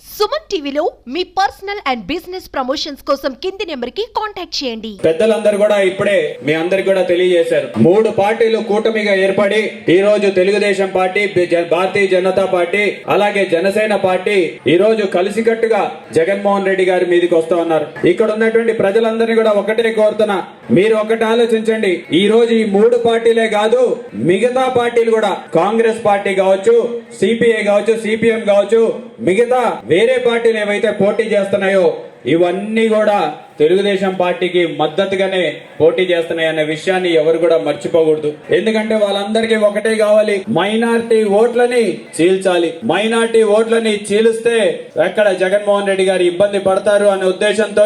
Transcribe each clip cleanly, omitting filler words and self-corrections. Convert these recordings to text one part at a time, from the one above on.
సుమన్ టీవీలో మీ personal and business promotions కోసం కింది నెంబర్కి కాంటాక్ట్ చేయండి. పెద్దలందరూ కూడా ఇప్పుడే మీ అందరికి కూడా తెలియజేశారు. 3 పార్టీలు కూటమిగా ఏర్పడి ఈ రోజు తెలుగుదేశం పార్టీ, భారతీయ జనతా పార్టీ, అలాగే జనసేన పార్టీ ఈ రోజు కలిసికట్టుగా జగన్మోహన్ రెడ్డి గారి మీదకి వస్తూ ఉన్నారు. ఇక్కడ ఉన్నటువంటి ప్రజలందరినీ కూడా ఒకటే కోరుతున్నా, మీరు ఒకటి ఆలోచించండి. ఈ రోజు ఈ 3 పార్టీలే కాదు, మిగతా పార్టీలు కూడా, కాంగ్రెస్ పార్టీ కావచ్చు, సిపిఐ కావచ్చు, సిపిఎం కావచ్చు, మిగతా వేరే పార్టీలు ఏవైతే పోటీ చేస్తున్నాయో ఇవన్నీ కూడా తెలుగుదేశం పార్టీకి మద్దతుగానే పోటీ చేస్తున్నాయన్న విషయాన్ని ఎవరు కూడా మర్చిపోకూడదు. ఎందుకంటే వాళ్ళందరికీ ఒకటే కావాలి, మైనారిటీ ఓట్లని చీల్చాలి. మైనారిటీ ఓట్లని చీలిస్తే ఎక్కడ జగన్మోహన్ రెడ్డి గారు ఇబ్బంది పడతారు అనే ఉద్దేశంతో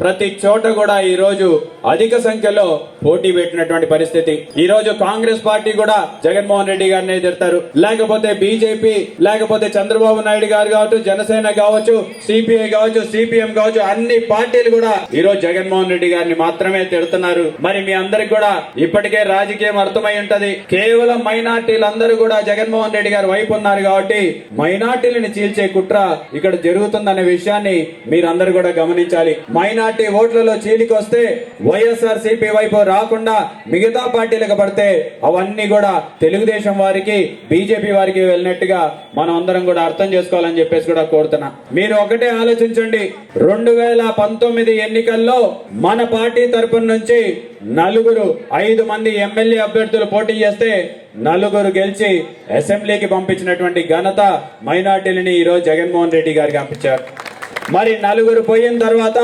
ప్రతి చోట కూడా ఈ రోజు అధిక సంఖ్యలో పోటీ పెట్టినటువంటి పరిస్థితి. ఈ రోజు కాంగ్రెస్ పార్టీ కూడా జగన్మోహన్ రెడ్డి గారిని ఎదుర్తారు, లేకపోతే బీజేపీ, లేకపోతే చంద్రబాబు నాయుడు గారు కావచ్చు, జనసేన కావచ్చు, సిపిఐ కావచ్చు, సిపిఎం కావచ్చు, అన్ని పార్టీలు కూడా ఈ రోజు జగన్మోహన్ రెడ్డి గారిని మాత్రమే తిడుతున్నారు. మరి మీ అందరికి కూడా ఇప్పటికే రాజకీయం అర్థమై ఉంటది. కేవలం మైనార్టీలందరూ కూడా జగన్మోహన్ రెడ్డి గారి వైపు ఉన్నారు కాబట్టి మైనార్టీలను చీల్చే కుట్ర ఇక్కడ జరుగుతుందనే విషయాన్ని మీరందరూ కూడా గమనించాలి. మైనార్టీ ఓట్లలో చీలికి వస్తే వైఎస్ఆర్ సిపి వైపు రాకుండా మిగతా పార్టీలకు పడితే అవన్నీ కూడా తెలుగుదేశం వారికి, బీజేపీ వారికి వెళ్ళినట్టుగా మనం అందరం కూడా అర్థం చేసుకోవాలని చెప్పేసి కూడా కోరుతున్నా. మీరు ఒకటే ఆలోచించండి, 2019 ఎన్నికల్లో మన పార్టీ తరపున నుంచి 5 మంది ఎమ్మెల్యే అభ్యర్థులు పోటీ చేస్తే 4 గెలిచి అసెంబ్లీకి పంపించినటువంటి ఘనత మైనార్టీలని ఈ రోజు జగన్మోహన్ రెడ్డి గారికి పంపించారు. మరి 4 పోయిన తర్వాత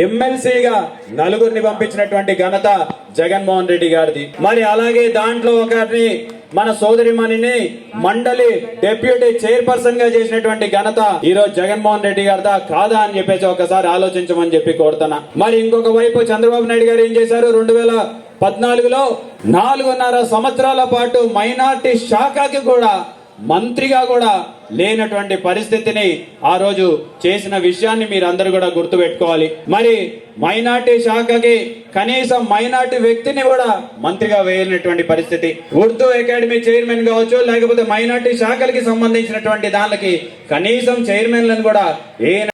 ఎమ్మెల్సీగా 4 పంపించినటువంటి ఘనత జగన్మోహన్ రెడ్డి గారిది. మరి అలాగే దాంట్లో ఒకరిని, మన సోదరిమణిని మండలి డిప్యూటీ చైర్పర్సన్ గా చేసినటువంటి ఘనత ఈ రోజు జగన్మోహన్ రెడ్డి గారిదా కాదా అని చెప్పేసి ఒకసారి ఆలోచించమని చెప్పి కోరుతున్నా. మరి ఇంకొక వైపు చంద్రబాబు నాయుడు గారు ఏం చేశారు? 2014లో 4.5 సంవత్సరాల పాటు మైనార్టీ శాఖకి కూడా మంత్రిగా కూడా లేనటువంటి పరిస్థితిని ఆ రోజు చేసిన విషయాన్ని మీరు అందరూ కూడా గుర్తు పెట్టుకోవాలి. మరి మైనార్టీ శాఖకి కనీసం మైనార్టీ వ్యక్తిని కూడా మంత్రిగా వేయనటువంటి పరిస్థితి. ఉర్దూ అకాడమీ చైర్మన్ కావచ్చు, లేకపోతే మైనార్టీ శాఖలకి సంబంధించినటువంటి దానికి కనీసం చైర్మన్లను కూడా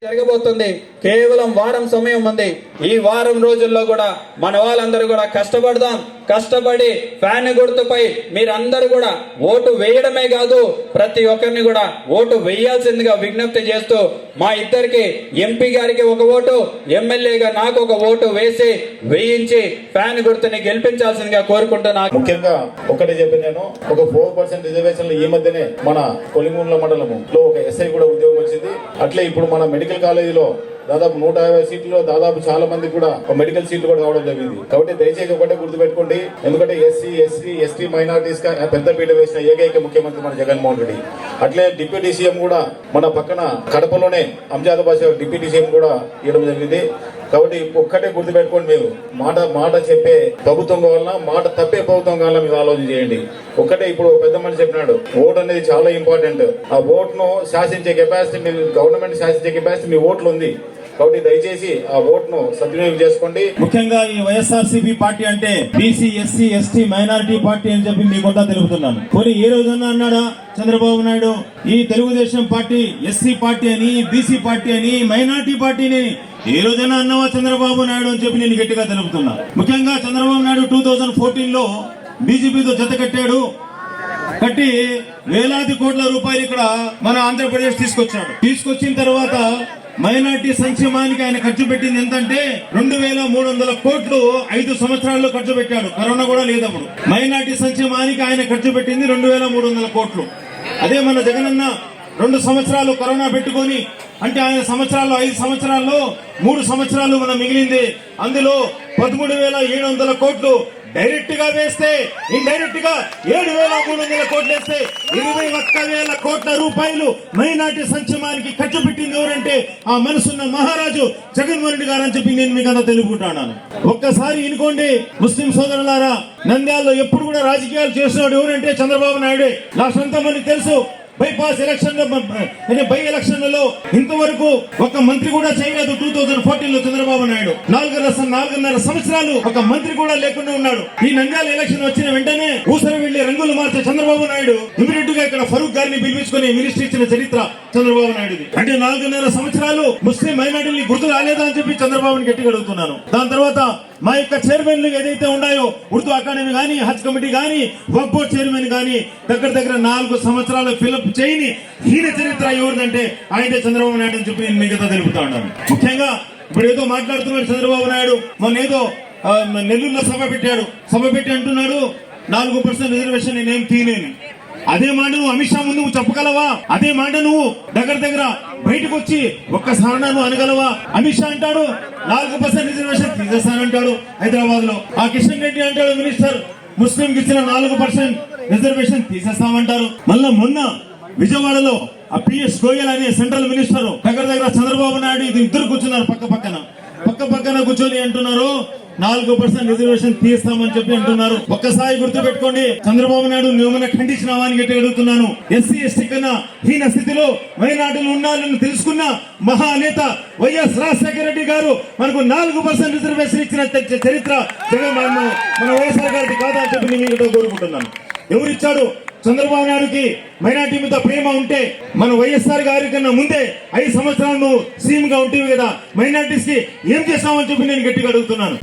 జరగబోతుంది. కేవలం వారం సమయం ఉంది. ఈ వారం రోజుల్లో కూడా మన వాళ్ళందరూ కూడా కష్టపడదాం. కష్టపడి ఫ్యాన్ గుర్తుపై మీరందరూ కూడా ఓటు వేయడమే కాదు, ప్రతి ఒక్కరిని కూడా ఓటు వేయాల్సిందిగా విజ్ఞప్తి చేస్తూ, మా ఇద్దరికి ఎంపీ గారికి 1 ఓటు, ఎమ్మెల్యేగా నాకు 1 ఓటు వేసి వేయించి ఫ్యాన్ గుర్తుని గెలిపించాల్సిందిగా కోరుకుంటున్నా. ముఖ్యంగా ఒకటే చెప్పి, నేను ఒక 4% రిజర్వేషన్లు ఈ మధ్యనే మన కొలిమూల మండలంలో ఒక ఎస్ఐ కూడా ఉద్యోగం వచ్చింది. అట్లే ఇప్పుడు మన మెడికల్ కాలేజీలో దాదాపు 150 సీట్లు, దాదాపు చాలా మంది కూడా మెడికల్ సీట్లు కూడా రావడం జరిగింది. కాబట్టి దయచేసి ఒకటే గుర్తుపెట్టుకోండి, ఎందుకంటే ఎస్సీ, ఎస్టీ, ఎస్టీ మైనారిటీస్ పెద్ద పీట వేసిన ఏకైక ముఖ్యమంత్రి మన జగన్మోహన్ రెడ్డి. అట్లే డిప్యూటీ సీఎం కూడా మన పక్కన కడపలోనే అంజాదాబాద్ డిప్యూటీ సీఎం కూడా ఇవ్వడం జరిగింది. కాబట్టి ఒక్కటే గుర్తుపెట్టుకోండి, మీరు మాట చెప్పే ప్రభుత్వం కావాలన్నా, మాట తప్పే ప్రభుత్వం కావాలన్నా మీరు ఆలోచన చేయండి. ఒక్కటే ఇప్పుడు పెద్ద మనిషి చెప్పినాడు, ఓటు అనేది చాలా ఇంపార్టెంట్. ఆ ఓటును శాసించే కెపాసిటీ, మీ గవర్నమెంట్ శాసించే కెపాసిటీ మీ ఓట్లు ఉంది. కాబట్టి దయచేసి ఆ ఓటును సద్వినియోగం చేసుకోండి. ముఖ్యంగా ఈ వైఎస్ఆర్సీపీ పార్టీ అంటే BC, SC, ST minority party అని చెప్పి మీకుంతా తెలుపుతున్నాను. పోనీ ఏ రోజన్నా అన్నాడా చంద్రబాబు నాయుడు ఈ తెలుగుదేశం పార్టీ ఎస్సీ పార్టీ అని, బీసీ పార్టీ అని, మైనారిటీ పార్టీని ఏ రోజైనా అన్నావా చంద్రబాబు నాయుడు అని చెప్పి నేను గట్టిగా తెలుపుతున్నా. ముఖ్యంగా చంద్రబాబు నాయుడు 2014లో బీజేపీతో జత కట్టి వేలాది కోట్ల రూపాయలు ఇక్కడ మన ఆంధ్రప్రదేశ్ తీసుకొచ్చిన తర్వాత మైనార్టీ సంక్షేమానికి ఆయన ఖర్చు పెట్టింది ఎంతంటే 2300 కోట్లు 5 సంవత్సరాల్లో ఖర్చు పెట్టాడు. కరోనా కూడా లేదప్పుడు. మైనార్టీ సంక్షేమానికి ఆయన ఖర్చు పెట్టింది 2300 కోట్లు. అదే మన జగనన్న 2 సంవత్సరాలు కరోనా పెట్టుకొని, అంటే ఆయన 5 సంవత్సరాల్లో 3 సంవత్సరాలు మనం మిగిలింది. అందులో 13,700 కోట్లు డైరెక్ట్ గా వేస్తే, ఇండైరెక్ట్ గా 7,300 కోట్లు వేస్తే 21,000 కోట్ల రూపాయలు మైనార్టీ సంక్షేమానికి ఖర్చు పెట్టింది ఎవరంటే ఆ మనసున్న మహారాజు జగన్మోహన్ రెడ్డి గారు అని చెప్పి నేను మీకు అంతా తెలుపుకుంటున్నాను. ఒక్కసారి ఇనుకోండి ముస్లిం సోదరులారా, నంద్యాలలో ఎప్పుడు కూడా రాజకీయాలు చేస్తున్నాడు ఎవరంటే చంద్రబాబు నాయుడే. నా సొంత మనకి తెలుసు, బైపాస్ ఎలక్షన్ బై ఎలక్షన్లలో ఇంతవరకు ఒక మంత్రి కూడా చేయలేదు. 2014 లో చంద్రబాబు నాయుడు 4.5 సంవత్సరాలు ఒక మంత్రి కూడా లేకుండా ఉన్నాడు. ఈ నంద్యాల ఎలక్షన్ వచ్చిన వెంటనే ఊసరి వెళ్లి రంగులు మార్చే చంద్రబాబు నాయుడు ఇమీడియట్ గా ఇక్కడ ఫరూక్ గారిని పిలిపించుకుని మినిస్టర్ ఇచ్చిన చరిత్ర చంద్రబాబు నాయుడుది. అంటే 4.5 సంవత్సరాలు ముస్లిం మైనారిటీని గుర్తు రాలేదా అని చెప్పి చంద్రబాబుని గట్టిగా అడుగుతున్నాను. దాని తర్వాత మా యొక్క చైర్మన్లు ఏదైతే ఉన్నాయో ఉర్దూ అకాడమీ గానీ, హజ్ కమిటీ గానీ, వక్ఫ్ బోర్డ్ చైర్మన్ గానీ దగ్గర 4 సంవత్సరాలు ఫిలప్ చేయని హీన చరిత్ర ఎవరిదంటే ఆయనే చంద్రబాబు నాయుడు అని చెప్పి నేను మిగతా తెలుపుతా ఉన్నాను. ముఖ్యంగా ఇప్పుడు ఏదో మాట్లాడుతున్నాడు చంద్రబాబు నాయుడు. మొన్న ఏదో నెల్లూరులో సభ పెట్టి అంటున్నాడు 4% రిజర్వేషన్ నేనేం తీయలేను. అదే మాట నువ్వు అమిత్ షా ముందు నువ్వు చెప్పగలవా? అదే మాట నువ్వు దగ్గర బయటకు వచ్చి ఒక్కసారి నువ్వు అనగలవా? అమిత్ షా అంటాడు 4% రిజర్వేషన్ తీసేస్తానంటాడు హైదరాబాద్ లో. ఆ కిషన్ రెడ్డి అంటాడు మినిస్టర్ ముస్లిం కి ఇచ్చిన 4% రిజర్వేషన్ తీసేస్తామంటారు. మళ్ళా మొన్న విజయవాడలో ఆ పిఎస్ గోయల్ అనే సెంట్రల్ మినిస్టర్ దగ్గర చంద్రబాబు నాయుడు ఇద్దరు కూర్చున్నారు పక్కన కూర్చొని అంటున్నారు 4% రిజర్వేషన్ తీస్తామని చెప్పి అంటున్నారు. ఒక్కసారి గుర్తు పెట్టుకోండి, చంద్రబాబు నాయుడు నువ్వు ఖండించినావా అని గట్టి అడుగుతున్నాను. ఎస్సీ ఎస్టీ కన్నా హీన స్థితిలో మైనార్టీలు ఉన్నారని తెలుసుకున్న మహానేత వైఎస్ రాజశేఖర రెడ్డి గారు మనకు 4% రిజర్వేషన్ ఇచ్చిన చరిత్ర మన వైఎస్ఆర్ గారికి కాదా అని చెప్పి నేను కోరుకుంటున్నాను. ఎవరిచ్చాడు? చంద్రబాబు నాయుడుకి మైనార్టీ మీద ప్రేమ ఉంటే మన వైఎస్ఆర్ గారి కన్నా ముందే 5 సంవత్సరాలు నువ్వు సీఎం గా ఉంటేవి కదా, మైనార్టీస్ కి ఏం చేస్తామని చెప్పి నేను గట్టిగా అడుగుతున్నాను.